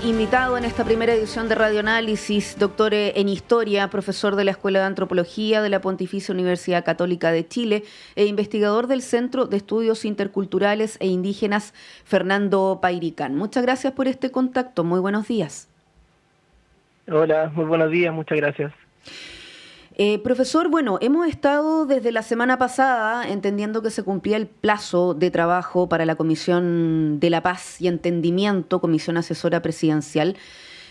invitado en esta primera edición de Radioanálisis, doctor en Historia, profesor de la Escuela de Antropología de la Pontificia Universidad Católica de Chile e investigador del Centro de Estudios Interculturales e Indígenas, Fernando Pairicán. Muchas gracias por este contacto. Muy buenos días. Hola, muy buenos días, muchas gracias. Profesor, bueno, hemos estado desde la semana pasada entendiendo que se cumplía el plazo de trabajo para la Comisión de la Paz y Entendimiento, Comisión Asesora Presidencial.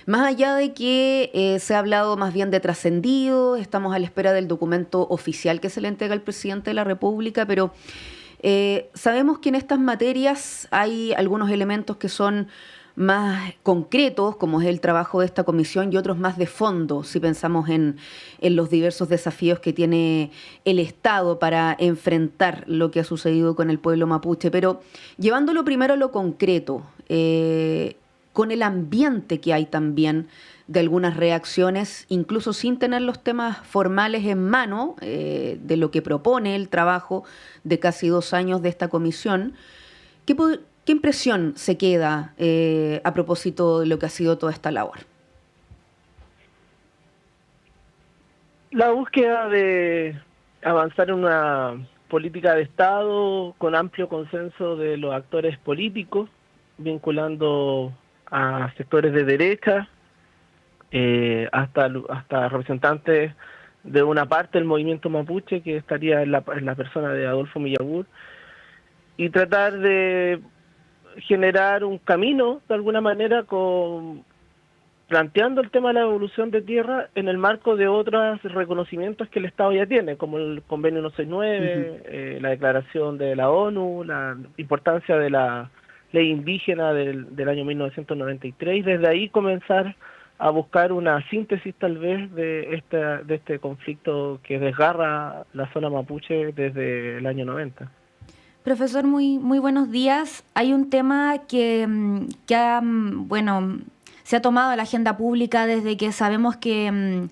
Más allá de que se ha hablado más bien de trascendido, estamos a la espera del documento oficial que se le entrega al presidente de la República, pero sabemos que en estas materias hay algunos elementos que son más concretos, como es el trabajo de esta comisión, y otros más de fondo, si pensamos en los diversos desafíos que tiene el Estado para enfrentar lo que ha sucedido con el pueblo mapuche. Pero llevándolo primero a lo concreto, con el ambiente que hay también de algunas reacciones, incluso sin tener los temas formales en mano, de lo que propone el trabajo de casi 2 años de esta comisión, ¿qué impresión se queda a propósito de lo que ha sido toda esta labor? La búsqueda de avanzar en una política de Estado con amplio consenso de los actores políticos, vinculando a sectores de derecha, hasta representantes de una parte del movimiento mapuche, que estaría en la persona de Adolfo Millagur, y tratar de generar un camino, de alguna manera, planteando el tema de la devolución de tierra en el marco de otros reconocimientos que el Estado ya tiene, como el Convenio 169, la Declaración de la ONU, la importancia de la ley indígena del año 1993, y desde ahí comenzar a buscar una síntesis tal vez de este conflicto que desgarra la zona mapuche desde el año 90. Profesor, muy buenos días. Hay un tema que se ha tomado a la agenda pública desde que sabemos que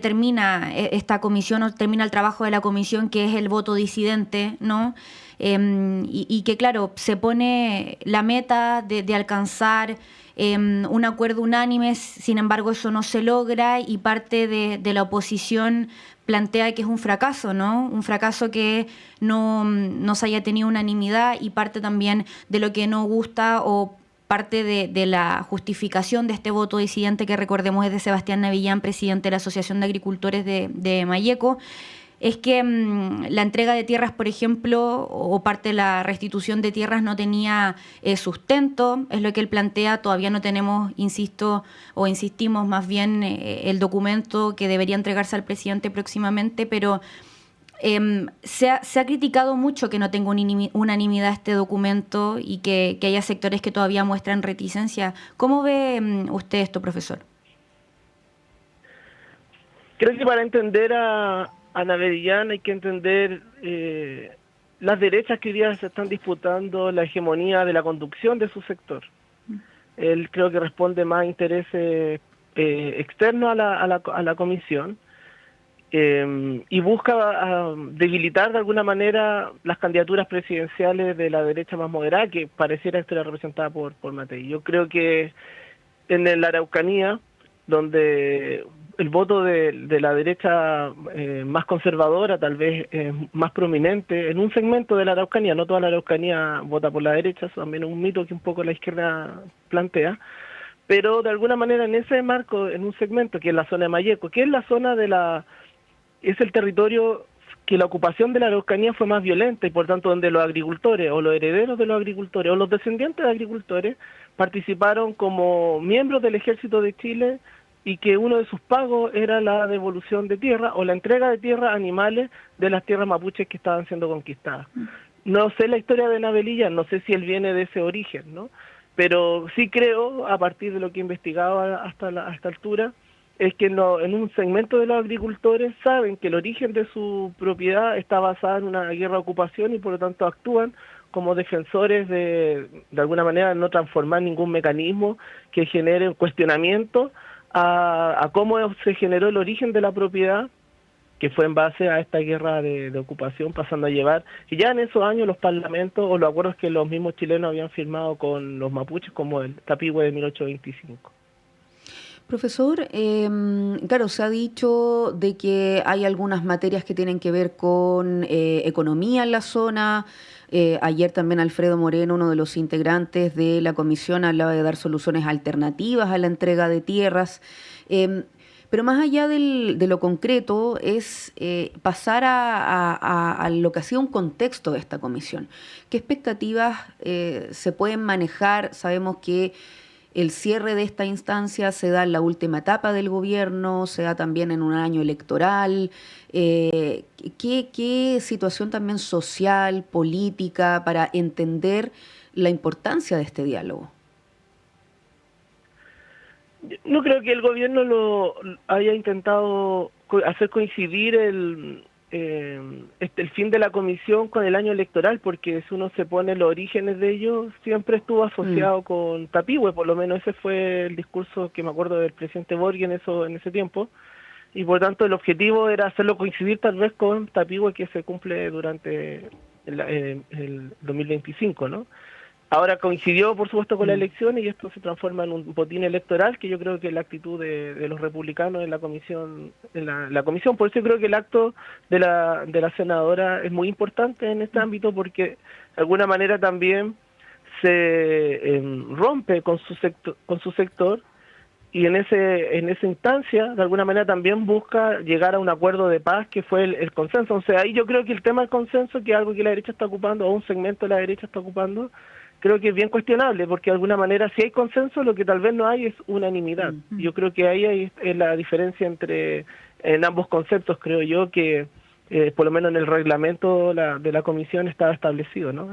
termina esta comisión o termina el trabajo de la comisión, que es el voto disidente, ¿no? Y que, claro, se pone la meta de alcanzar un acuerdo unánime. Sin embargo, eso no se logra y parte de la oposición plantea que es un fracaso, ¿no? Un fracaso que no se haya tenido unanimidad, y parte también de lo que no gusta o parte de la justificación de este voto disidente, que recordemos es de Sebastián Navillán, presidente de la Asociación de Agricultores de Mayeco, es que la entrega de tierras, por ejemplo, o parte de la restitución de tierras no tenía sustento, es lo que él plantea. Todavía no tenemos, insisto, o insistimos más bien, el documento que debería entregarse al presidente próximamente, pero se ha criticado mucho que no tenga unanimidad este documento y que haya sectores que todavía muestran reticencia. ¿Cómo ve usted esto, profesor? Creo que para entender a Navillán hay que entender las derechas que hoy día se están disputando la hegemonía de la conducción de su sector. Él creo que responde más a intereses externos a la comisión, y busca debilitar de alguna manera las candidaturas presidenciales de la derecha más moderada, que pareciera estar representada por Matei. Yo creo que en la Araucanía, donde el voto de la derecha más conservadora tal vez es más prominente, en un segmento de la Araucanía, no toda la Araucanía vota por la derecha, eso también es un mito que un poco la izquierda plantea, pero de alguna manera en ese marco, en un segmento que es la zona de Mayeco, que es la zona es el territorio que la ocupación de la Araucanía fue más violenta, y por tanto donde los agricultores o los herederos de los agricultores o los descendientes de agricultores participaron como miembros del Ejército de Chile, y que uno de sus pagos era la devolución de tierra o la entrega de tierra a animales de las tierras mapuches que estaban siendo conquistadas. No sé la historia de Navillán, no sé si él viene de ese origen, ¿no? Pero sí creo, a partir de lo que he investigado hasta esta altura, es que en un segmento de los agricultores saben que el origen de su propiedad está basada en una guerra de ocupación, y por lo tanto actúan como defensores de alguna manera, no transformar ningún mecanismo que genere un cuestionamiento a cómo se generó el origen de la propiedad, que fue en base a esta guerra de ocupación, pasando a llevar, que ya en esos años los parlamentos o los acuerdos que los mismos chilenos habían firmado con los mapuches, como el Tapigüe de 1825. Profesor, claro, se ha dicho de que hay algunas materias que tienen que ver con economía en la zona. Ayer también Alfredo Moreno, uno de los integrantes de la comisión, hablaba de dar soluciones alternativas a la entrega de tierras. Pero más allá de lo concreto es pasar a lo que ha sido un contexto de esta comisión. ¿Qué expectativas se pueden manejar? Sabemos que el cierre de esta instancia se da en la última etapa del gobierno, se da también en un año electoral. ¿Qué situación también social, política, para entender la importancia de este diálogo? No creo que el gobierno lo haya intentado hacer coincidir el fin de la comisión con el año electoral, porque si uno se pone los orígenes de ello, siempre estuvo asociado con Tapigüe, por lo menos ese fue el discurso que me acuerdo del presidente Borghi en ese tiempo, y por tanto el objetivo era hacerlo coincidir tal vez con Tapigüe, que se cumple durante el 2025, ¿no? Ahora coincidió, por supuesto, con la elección y esto se transforma en un botín electoral, que yo creo que es la actitud de los republicanos en la comisión, la comisión. Por eso creo que el acto de la senadora es muy importante en este ámbito, porque de alguna manera también se rompe con su sector y en esa instancia de alguna manera también busca llegar a un acuerdo de paz, que fue el consenso. O sea, ahí yo creo que el tema del consenso, que es algo que la derecha está ocupando, o un segmento de la derecha está ocupando, creo que es bien cuestionable, porque de alguna manera si hay consenso, lo que tal vez no hay es unanimidad. Yo creo que ahí es la diferencia en ambos conceptos, creo yo, que por lo menos en el reglamento de la comisión estaba establecido, ¿no?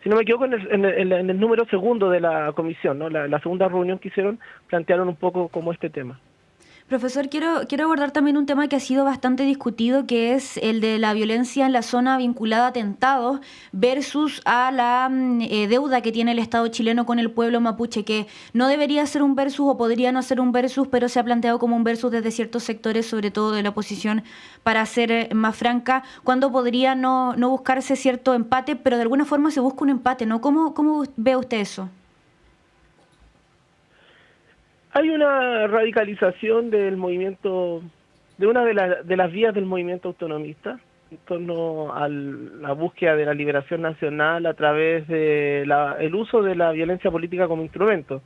Si no me equivoco, en el número segundo de la comisión, ¿no? La segunda reunión que hicieron, plantearon un poco como este tema. Profesor, quiero abordar también un tema que ha sido bastante discutido, que es el de la violencia en la zona vinculada a atentados versus a la deuda que tiene el Estado chileno con el pueblo mapuche, que no debería ser un versus o podría no ser un versus, pero se ha planteado como un versus desde ciertos sectores, sobre todo de la oposición, para ser más franca, cuando podría no buscarse cierto empate, pero de alguna forma se busca un empate, ¿no? ¿Cómo ve usted eso? Hay una radicalización del movimiento, de una de las vías del movimiento autonomista, en torno a la búsqueda de la liberación nacional a través de el uso de la violencia política como instrumento.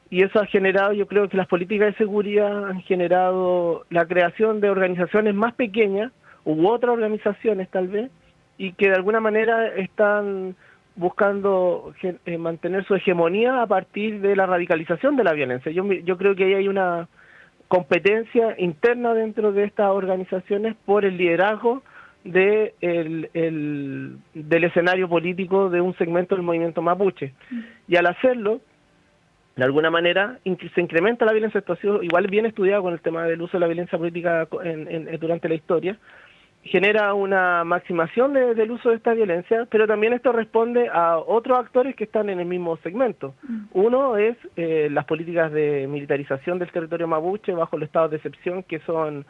Y eso ha generado, yo creo que las políticas de seguridad han generado la creación de organizaciones más pequeñas, u otras organizaciones tal vez, y que de alguna manera están buscando mantener su hegemonía a partir de la radicalización de la violencia. Yo creo que ahí hay una competencia interna dentro de estas organizaciones por el liderazgo del escenario político de un segmento del movimiento mapuche. Y al hacerlo, de alguna manera, se incrementa la violencia. Esto ha sido igual bien estudiado con el tema del uso de la violencia política durante la historia. Genera una maximación del uso de esta violencia, pero también esto responde a otros actores que están en el mismo segmento. Uno es las políticas de militarización del territorio mapuche bajo los estados de excepción, que son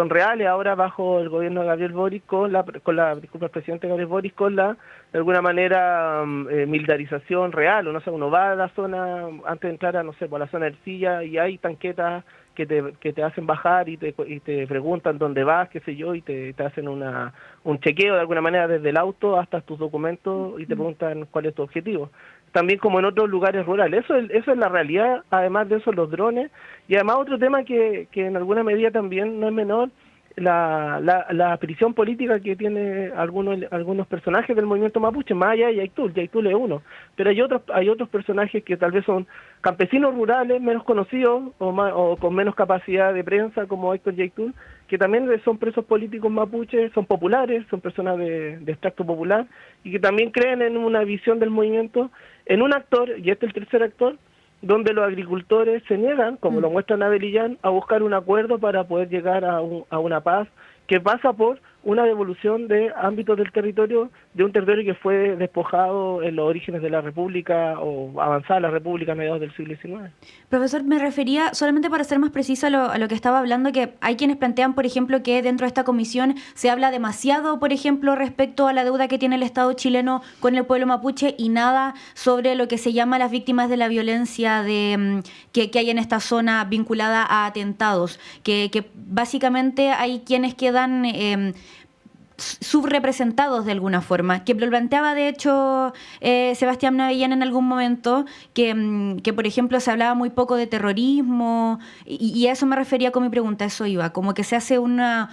reales ahora bajo el gobierno de Gabriel Boric, el presidente Gabriel Boric, de alguna manera, militarización real. O no sé, uno va a la zona, antes de entrar a, no sé, por la zona de Ercilla, y hay tanquetas que te hacen bajar y te preguntan dónde vas, qué sé yo, y te hacen un chequeo de alguna manera desde el auto hasta tus documentos y te preguntan cuál es tu objetivo. También como en otros lugares rurales. Eso es la realidad, además de eso los drones. Y además otro tema que en alguna medida también no es menor, la prisión política que tiene algunos personajes del movimiento mapuche, más allá de Yaitul. Yaitul es uno, pero hay otros personajes que tal vez son campesinos rurales, menos conocidos o con menos capacidad de prensa, como Héctor Yaitul, que también son presos políticos mapuches, son populares, son personas de extracto popular, y que también creen en una visión del movimiento, en un actor, y este es el tercer actor, donde los agricultores se niegan, como lo muestra Abel Illán, a buscar un acuerdo para poder llegar a una paz que pasa por una devolución de ámbitos del territorio, de un territorio que fue despojado en los orígenes de la República o avanzada la República a mediados del siglo XIX. Profesor, me refería, solamente para ser más precisa a lo que estaba hablando, que hay quienes plantean, por ejemplo, que dentro de esta comisión se habla demasiado, por ejemplo, respecto a la deuda que tiene el Estado chileno con el pueblo mapuche y nada sobre lo que se llama las víctimas de la violencia que hay en esta zona vinculada a atentados, que básicamente hay quienes quedan subrepresentados de alguna forma, que lo planteaba de hecho Sebastián Navellán en algún momento, que por ejemplo se hablaba muy poco de terrorismo y a eso me refería con mi pregunta, eso iba, como que se hace una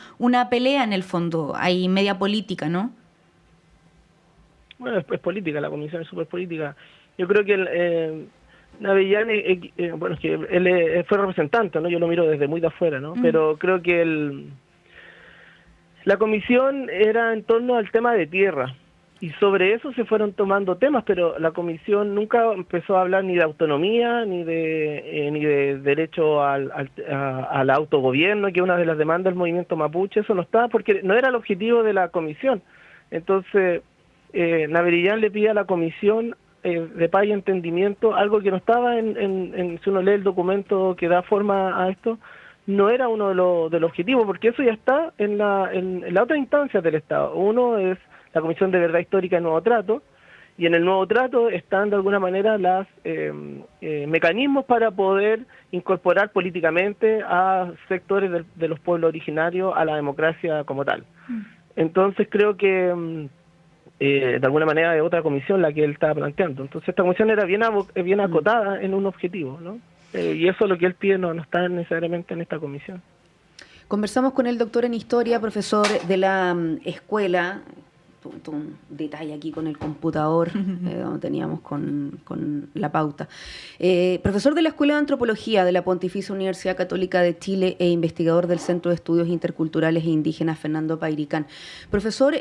pelea en el fondo, hay media política, ¿no? Bueno, es política, la comisión es súper política. Yo creo que Navellán, bueno, es que él fue representante, ¿no? Yo lo miro desde muy de afuera, ¿no? Pero creo que la comisión era en torno al tema de tierra y sobre eso se fueron tomando temas, pero la comisión nunca empezó a hablar ni de autonomía ni de derecho al autogobierno, que es una de las demandas del movimiento mapuche. Eso no estaba porque no era el objetivo de la comisión. Entonces Navellán le pide a la comisión de paz y entendimiento algo que no estaba si uno lee el documento que da forma a esto, no era uno de los objetivos, porque eso ya está en la otra instancia del Estado. Uno es la Comisión de Verdad Histórica y Nuevo Trato, y en el Nuevo Trato están de alguna manera los mecanismos para poder incorporar políticamente a sectores de los pueblos originarios a la democracia como tal. Entonces creo que de alguna manera es otra comisión la que él estaba planteando. Entonces esta comisión era bien acotada en un objetivo, ¿no? Y eso es lo que él pide, no está necesariamente en esta comisión. Conversamos con el doctor en Historia, profesor de la escuela. Un detalle aquí con el computador, donde teníamos con la pauta. Profesor de la Escuela de Antropología de la Pontificia Universidad Católica de Chile e investigador del Centro de Estudios Interculturales e Indígenas Fernando Pairicán. Profesor,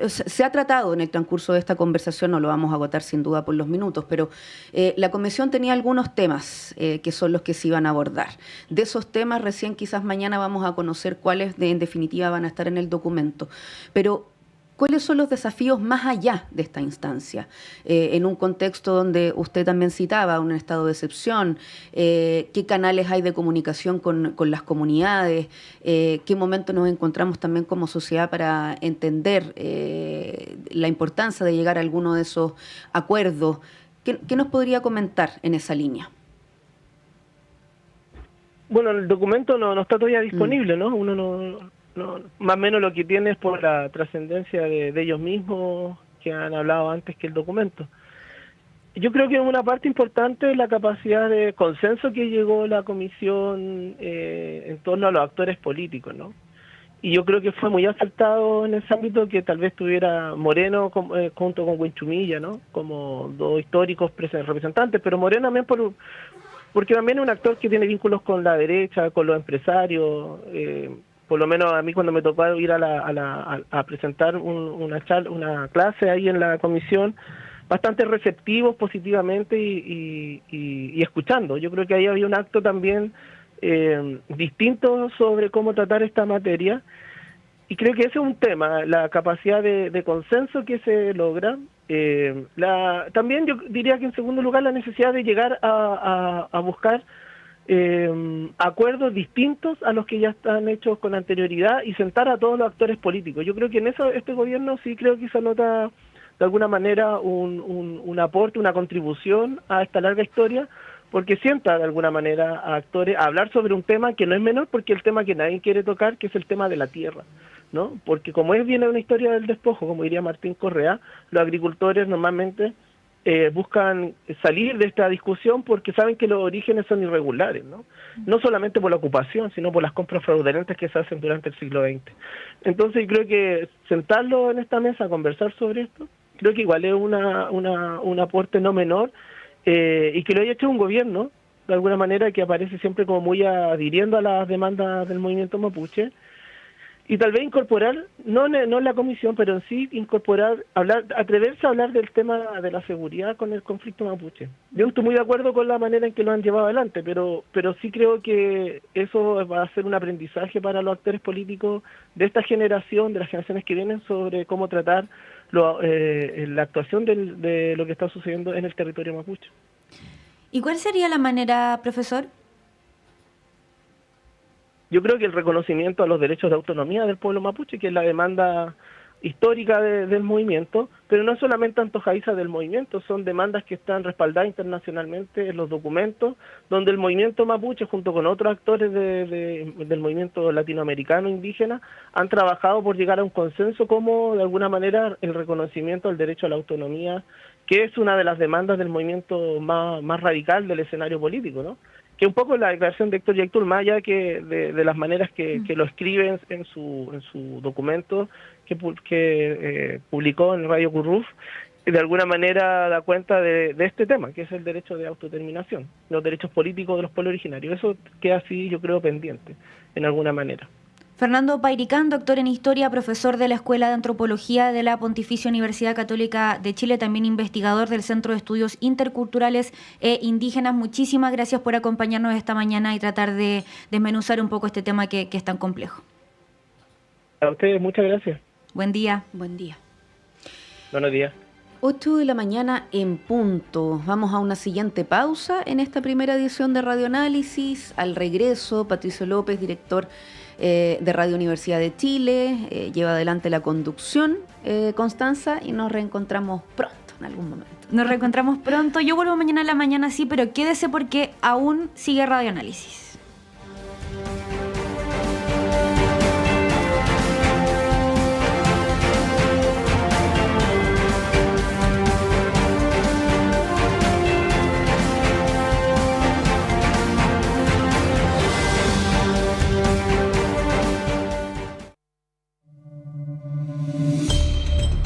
se ha tratado en el transcurso de esta conversación, no lo vamos a agotar sin duda por los minutos, pero la comisión tenía algunos temas que son los que se iban a abordar. De esos temas, recién quizás mañana vamos a conocer cuáles en definitiva van a estar en el documento. Pero ¿cuáles son los desafíos más allá de esta instancia? En un contexto donde usted también citaba un estado de excepción, ¿qué canales hay de comunicación con las comunidades? ¿Qué momento nos encontramos también como sociedad para entender la importancia de llegar a alguno de esos acuerdos? ¿Qué nos podría comentar en esa línea? Bueno, el documento no está todavía disponible, ¿no? Uno no, más o menos lo que tiene es por la trascendencia de ellos mismos que han hablado antes que el documento. Yo creo que una parte importante es la capacidad de consenso que llegó la comisión en torno a los actores políticos, ¿no? Y yo creo que fue muy acertado en ese ámbito que tal vez tuviera Moreno junto con Huinchumilla, ¿no? Como dos históricos representantes, pero Moreno también porque también es un actor que tiene vínculos con la derecha, con los empresarios. Por lo menos a mí cuando me tocó ir a presentar una clase ahí en la comisión, bastante receptivos positivamente y escuchando. Yo creo que ahí había un acto también distinto sobre cómo tratar esta materia y creo que ese es un tema, la capacidad de consenso que se logra. También yo diría que en segundo lugar la necesidad de llegar a buscar acuerdos distintos a los que ya están hechos con anterioridad y sentar a todos los actores políticos. Yo creo que en eso este gobierno sí creo que se nota de alguna manera un aporte, una contribución a esta larga historia, porque sienta de alguna manera a actores a hablar sobre un tema que no es menor, porque el tema que nadie quiere tocar, que es el tema de la tierra, ¿no? Porque como viene una historia del despojo, como diría Martín Correa, los agricultores normalmente buscan salir de esta discusión porque saben que los orígenes son irregulares, ¿no? No solamente por la ocupación, sino por las compras fraudulentas que se hacen durante el siglo XX. Entonces creo que sentarlo en esta mesa, conversar sobre esto, creo que igual es un aporte no menor, y que lo haya hecho un gobierno, de alguna manera, que aparece siempre como muy adhiriendo a las demandas del movimiento mapuche, y tal vez incorporar, no en la comisión, pero en sí incorporar, atreverse a hablar del tema de la seguridad con el conflicto mapuche. Yo estoy muy de acuerdo con la manera en que lo han llevado adelante, pero sí creo que eso va a ser un aprendizaje para los actores políticos de esta generación, de las generaciones que vienen, sobre cómo tratar la actuación de lo que está sucediendo en el territorio mapuche. ¿Y cuál sería la manera, profesor? Yo creo que el reconocimiento a los derechos de autonomía del pueblo mapuche, que es la demanda histórica del movimiento, pero no solamente antojadiza del movimiento, son demandas que están respaldadas internacionalmente en los documentos, donde el movimiento mapuche, junto con otros actores del movimiento latinoamericano indígena, han trabajado por llegar a un consenso como, de alguna manera, el reconocimiento al derecho a la autonomía, que es una de las demandas del movimiento más radical del escenario político, ¿no? Que un poco la declaración de Héctor Yaictul, más allá que de las maneras que lo escriben en su documento que publicó en Radio Curruf, de alguna manera da cuenta de este tema, que es el derecho de autodeterminación, los derechos políticos de los pueblos originarios. Eso queda así, yo creo, pendiente, en alguna manera. Fernando Pairicán, doctor en Historia, profesor de la Escuela de Antropología de la Pontificia Universidad Católica de Chile, también investigador del Centro de Estudios Interculturales e Indígenas. Muchísimas gracias por acompañarnos esta mañana y tratar de desmenuzar un poco este tema que es tan complejo. A ustedes, muchas gracias. Buen día. Buen día. Buenos días. 8 de la mañana en punto. Vamos a una siguiente pausa en esta primera edición de Radioanálisis. Al regreso, Patricio López, director de Radio Universidad de Chile, lleva adelante la conducción, Constanza, y nos reencontramos pronto, en algún momento. Nos reencontramos pronto. Yo vuelvo mañana a la mañana, sí, pero quédese porque aún sigue Radioanálisis.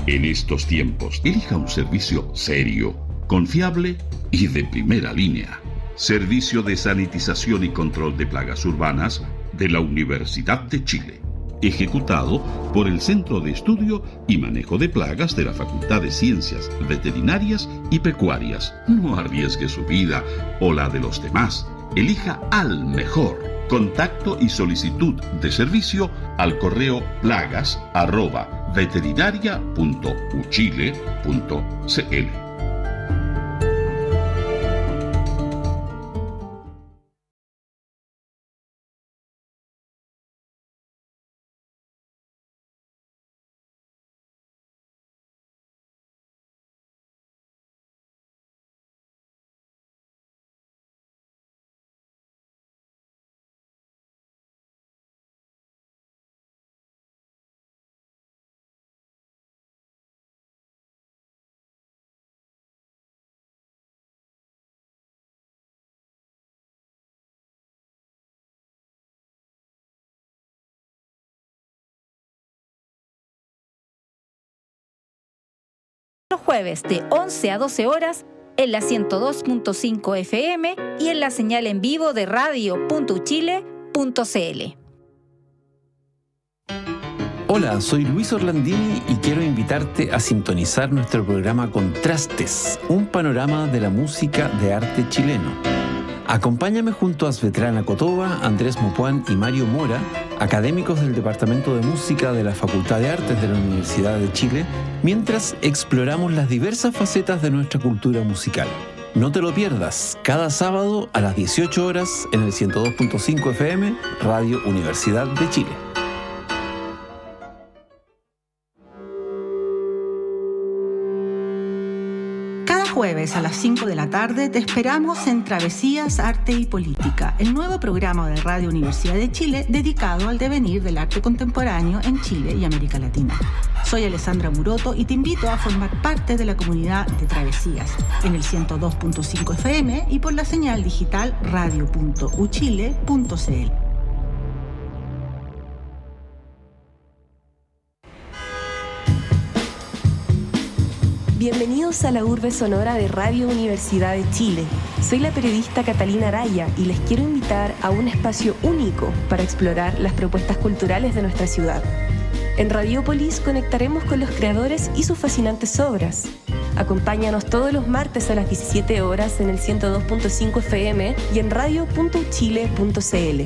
En estos tiempos, elija un servicio serio, confiable y de primera línea. Servicio de Sanitización y Control de Plagas Urbanas de la Universidad de Chile. Ejecutado por el Centro de Estudio y Manejo de Plagas de la Facultad de Ciencias Veterinarias y Pecuarias. No arriesgue su vida o la de los demás. Elija al mejor. Contacto y solicitud de servicio al correo plagas@veterinaria.uchile.cl. Los jueves de 11 a 12 horas en la 102.5 FM y en la señal en vivo de radio.uchile.cl. Hola, soy Luis Orlandini y quiero invitarte a sintonizar nuestro programa Contrastes, un panorama de la música de arte chileno. Acompáñame junto a Svetlana Kotova, Andrés Mopuán y Mario Mora, académicos del Departamento de Música de la Facultad de Artes de la Universidad de Chile, mientras exploramos las diversas facetas de nuestra cultura musical. No te lo pierdas, cada sábado a las 18 horas en el 102.5 FM, Radio Universidad de Chile. Jueves a las 5 de la tarde te esperamos en Travesías, Arte y Política, el nuevo programa de Radio Universidad de Chile dedicado al devenir del arte contemporáneo en Chile y América Latina. Soy Alessandra Muroto y te invito a formar parte de la comunidad de Travesías en el 102.5 FM y por la señal digital radio.uchile.cl. Bienvenidos a la Urbe Sonora de Radio Universidad de Chile. Soy la periodista Catalina Araya y les quiero invitar a un espacio único para explorar las propuestas culturales de nuestra ciudad. En Radiopolis conectaremos con los creadores y sus fascinantes obras. Acompáñanos todos los martes a las 17 horas en el 102.5 FM y en radio.uchile.cl.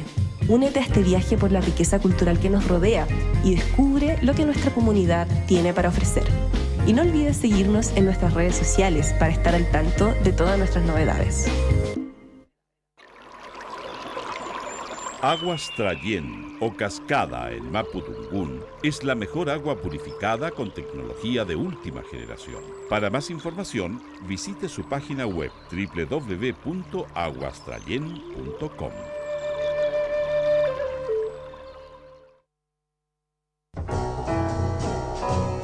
Únete a este viaje por la riqueza cultural que nos rodea y descubre lo que nuestra comunidad tiene para ofrecer. Y no olvides seguirnos en nuestras redes sociales para estar al tanto de todas nuestras novedades. Aguas Trayén o Cascada en Mapudungún es la mejor agua purificada con tecnología de última generación. Para más información, visite su página web www.aguastrayen.com.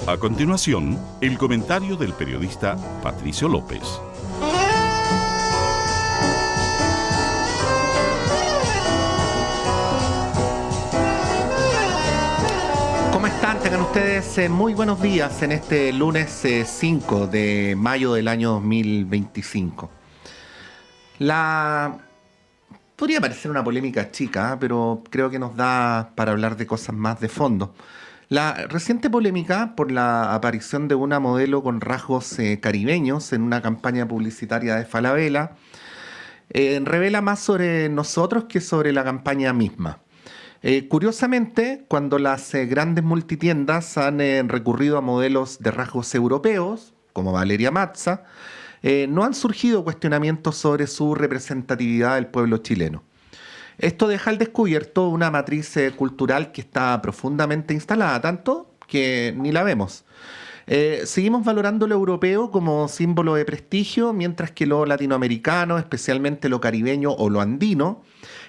A continuación, el comentario del periodista Patricio López. ¿Cómo están? Tengan ustedes muy buenos días en este lunes 5 de mayo del año 2025. Podría parecer una polémica chica, pero creo que nos da para hablar de cosas más de fondo. La reciente polémica por la aparición de una modelo con rasgos caribeños en una campaña publicitaria de Falabella revela más sobre nosotros que sobre la campaña misma. Curiosamente, cuando las grandes multitiendas han recurrido a modelos de rasgos europeos, como Valeria Mazza, no han surgido cuestionamientos sobre su representatividad del pueblo chileno. Esto deja al descubierto una matriz cultural que está profundamente instalada, tanto que ni la vemos. Seguimos valorando lo europeo como símbolo de prestigio, mientras que lo latinoamericano, especialmente lo caribeño o lo andino,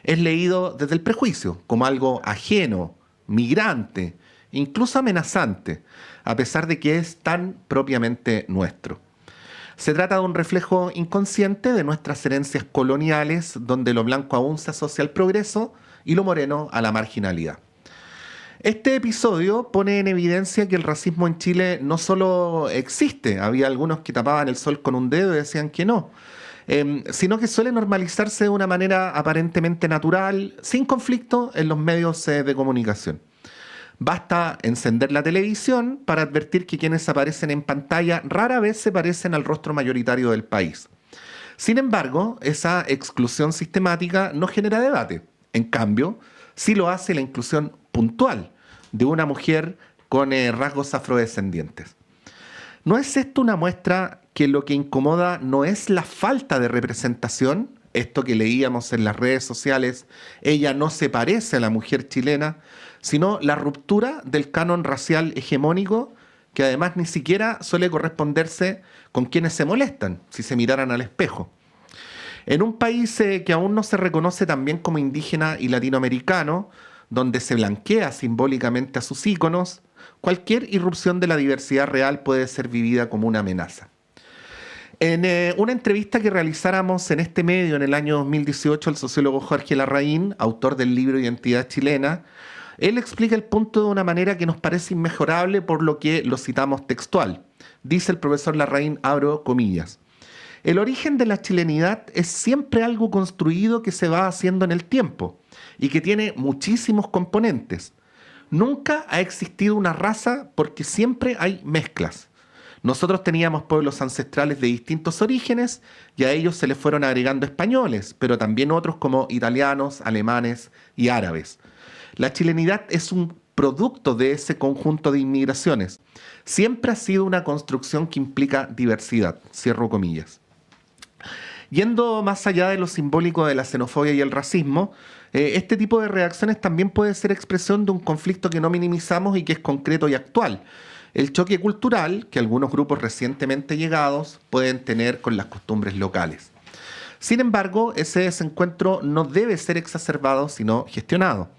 es leído desde el prejuicio, como algo ajeno, migrante, incluso amenazante, a pesar de que es tan propiamente nuestro. Se trata de un reflejo inconsciente de nuestras herencias coloniales, donde lo blanco aún se asocia al progreso y lo moreno a la marginalidad. Este episodio pone en evidencia que el racismo en Chile no solo existe, había algunos que tapaban el sol con un dedo y decían que no, sino que suele normalizarse de una manera aparentemente natural, sin conflicto, en los medios de comunicación. Basta encender la televisión para advertir que quienes aparecen en pantalla rara vez se parecen al rostro mayoritario del país. Sin embargo, esa exclusión sistemática no genera debate. En cambio, sí lo hace la inclusión puntual de una mujer con rasgos afrodescendientes. ¿No es esto una muestra que lo que incomoda no es la falta de representación? Esto que leíamos en las redes sociales, ella no se parece a la mujer chilena, sino la ruptura del canon racial hegemónico, que además ni siquiera suele corresponderse con quienes se molestan, si se miraran al espejo. En un país que aún no se reconoce también como indígena y latinoamericano, donde se blanquea simbólicamente a sus íconos, cualquier irrupción de la diversidad real puede ser vivida como una amenaza. En una entrevista que realizáramos en este medio en el año 2018, el sociólogo Jorge Larraín, autor del libro Identidad Chilena, él explica el punto de una manera que nos parece inmejorable, por lo que lo citamos textual. Dice el profesor Larraín, abro comillas: el origen de la chilenidad es siempre algo construido que se va haciendo en el tiempo y que tiene muchísimos componentes. Nunca ha existido una raza porque siempre hay mezclas. Nosotros teníamos pueblos ancestrales de distintos orígenes y a ellos se les fueron agregando españoles, pero también otros como italianos, alemanes y árabes. La chilenidad es un producto de ese conjunto de inmigraciones. Siempre ha sido una construcción que implica diversidad, cierro comillas. Yendo más allá de lo simbólico de la xenofobia y el racismo, este tipo de reacciones también puede ser expresión de un conflicto que no minimizamos y que es concreto y actual. El choque cultural que algunos grupos recientemente llegados pueden tener con las costumbres locales. Sin embargo, ese desencuentro no debe ser exacerbado, sino gestionado.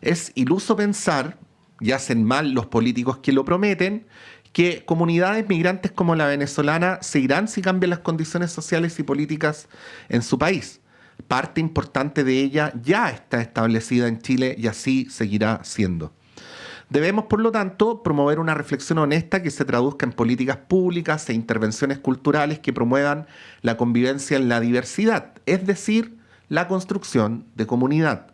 Es iluso pensar, y hacen mal los políticos que lo prometen, que comunidades migrantes como la venezolana se irán si cambian las condiciones sociales y políticas en su país. Parte importante de ella ya está establecida en Chile y así seguirá siendo. Debemos, por lo tanto, promover una reflexión honesta que se traduzca en políticas públicas e intervenciones culturales que promuevan la convivencia en la diversidad, es decir, la construcción de comunidad.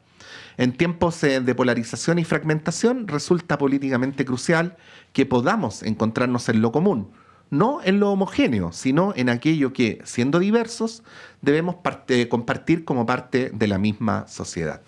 En tiempos de polarización y fragmentación resulta políticamente crucial que podamos encontrarnos en lo común, no en lo homogéneo, sino en aquello que, siendo diversos, debemos compartir como parte de la misma sociedad.